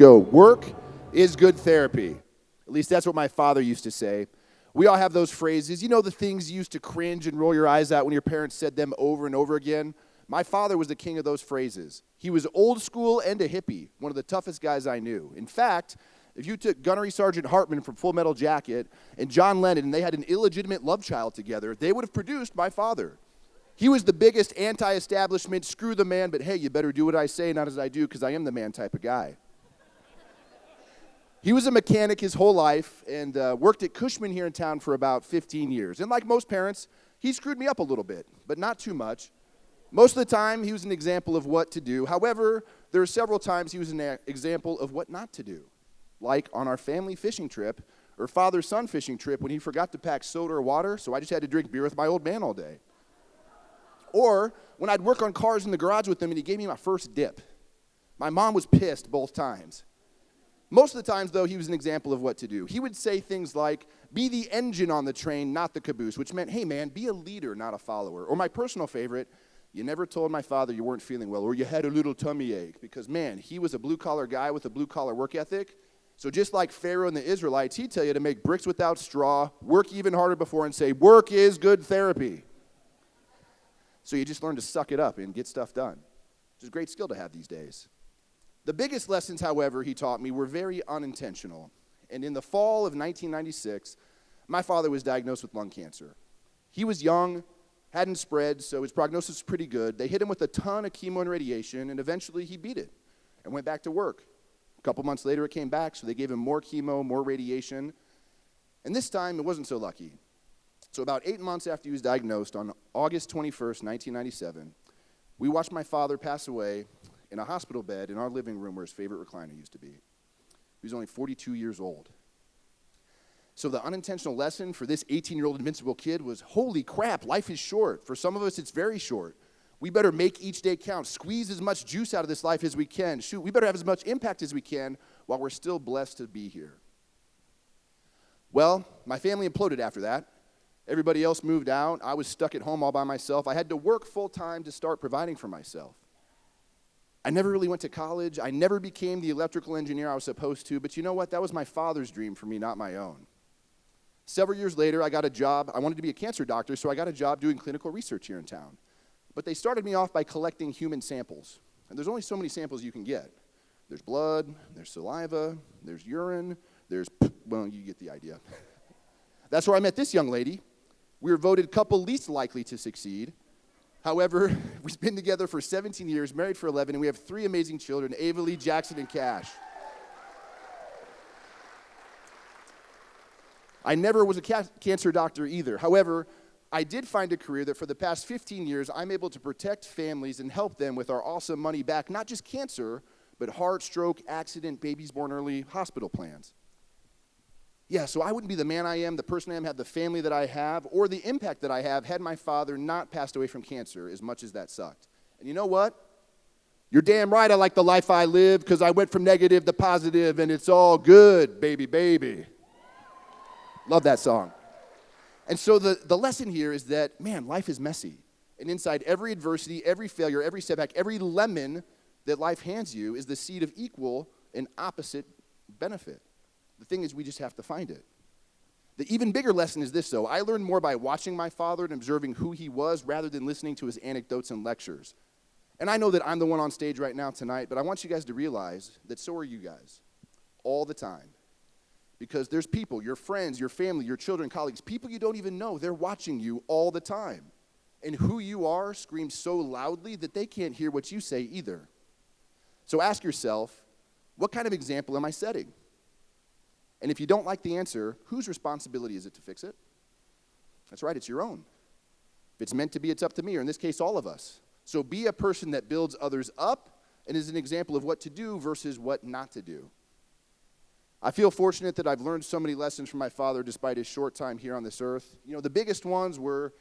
go. Work is good therapy. At least that's what my father used to say. We all have those phrases. You know the things you used to cringe and roll your eyes at when your parents said them over and over again? My father was the king of those phrases. He was old school and a hippie, one of the toughest guys I knew. In fact, if you took Gunnery Sergeant Hartman from Full Metal Jacket and John Lennon and they had an illegitimate love child together, they would have produced my father. He was the biggest anti-establishment, screw the man, but hey, you better do what I say, not as I do, because I am the man type of guy. He was a mechanic his whole life and worked at Cushman here in town for about 15 years. And like most parents, he screwed me up a little bit, but not too much. Most of the time, he was an example of what to do. However, there were several times he was an example of what not to do. Like on our family fishing trip, or father-son fishing trip, when he forgot to pack soda or water, so I just had to drink beer with my old man all day. Or when I'd work on cars in the garage with him and he gave me my first dip. My mom was pissed both times. Most of the times, though, he was an example of what to do. He would say things like, be the engine on the train, not the caboose, which meant, hey, man, be a leader, not a follower. Or my personal favorite, you never told my father you weren't feeling well, or you had a little tummy ache, because, man, he was a blue-collar guy with a blue-collar work ethic. So just like Pharaoh and the Israelites, he'd tell you to make bricks without straw, work even harder before, and say, work is good therapy. So you just learn to suck it up and get stuff done, which is a great skill to have these days. The biggest lessons, however, he taught me were very unintentional. And in the fall of 1996, my father was diagnosed with lung cancer. He was young, hadn't spread, so his prognosis was pretty good. They hit him with a ton of chemo and radiation, and eventually he beat it and went back to work. A couple months later, it came back, so they gave him more chemo, more radiation. And this time, it wasn't so lucky. So about 8 months after he was diagnosed, on August 21st, 1997, we watched my father pass away in a hospital bed in our living room where his favorite recliner used to be. He was only 42 years old. So the unintentional lesson for this 18-year-old invincible kid was, holy crap, life is short. For some of us, it's very short. We better make each day count, squeeze as much juice out of this life as we can. Shoot, we better have as much impact as we can while we're still blessed to be here. Well, my family imploded after that. Everybody else moved out. I was stuck at home all by myself. I had to work full-time to start providing for myself. I never really went to college. I never became the electrical engineer I was supposed to, but you know what? That was my father's dream for me, not my own. Several years later, I got a job. I wanted to be a cancer doctor, so I got a job doing clinical research here in town. But they started me off by collecting human samples. And there's only so many samples you can get. There's blood, there's saliva, there's urine, well, you get the idea. That's where I met this young lady. We were voted couple least likely to succeed. However, we've been together for 17 years, married for 11, and we have 3 amazing children, Ava Lee, Jackson, and Cash. I never was a cancer doctor either. However, I did find a career that for the past 15 years, I'm able to protect families and help them with our awesome money back, not just cancer, but heart, stroke, accident, babies born early, hospital plans. Yeah, so I wouldn't be the man I am, the person I am, have the family that I have, or the impact that I have had my father not passed away from cancer, as much as that sucked. And you know what? You're damn right I like the life I live, because I went from negative to positive, and it's all good, baby, baby. Love that song. And so the lesson here is that, man, life is messy. And inside every adversity, every failure, every setback, every lemon that life hands you is the seed of equal and opposite benefit. The thing is, we just have to find it. The even bigger lesson is this, though. I learned more by watching my father and observing who he was rather than listening to his anecdotes and lectures. And I know that I'm the one on stage right now tonight, but I want you guys to realize that so are you guys, all the time. Because there's people, your friends, your family, your children, colleagues, people you don't even know, they're watching you all the time. And who you are screams so loudly that they can't hear what you say either. So ask yourself, what kind of example am I setting? And if you don't like the answer, whose responsibility is it to fix it? That's right, it's your own. If it's meant to be, it's up to me, or in this case, all of us. So be a person that builds others up and is an example of what to do versus what not to do. I feel fortunate that I've learned so many lessons from my father despite his short time here on this earth. You know, the biggest ones were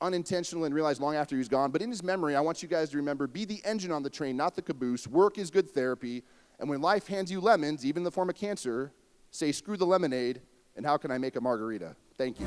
unintentional and realized long after he was gone. But in his memory, I want you guys to remember, be the engine on the train, not the caboose. Work is good therapy. And when life hands you lemons, even in the form of cancer, say, screw the lemonade, and how can I make a margarita? Thank you.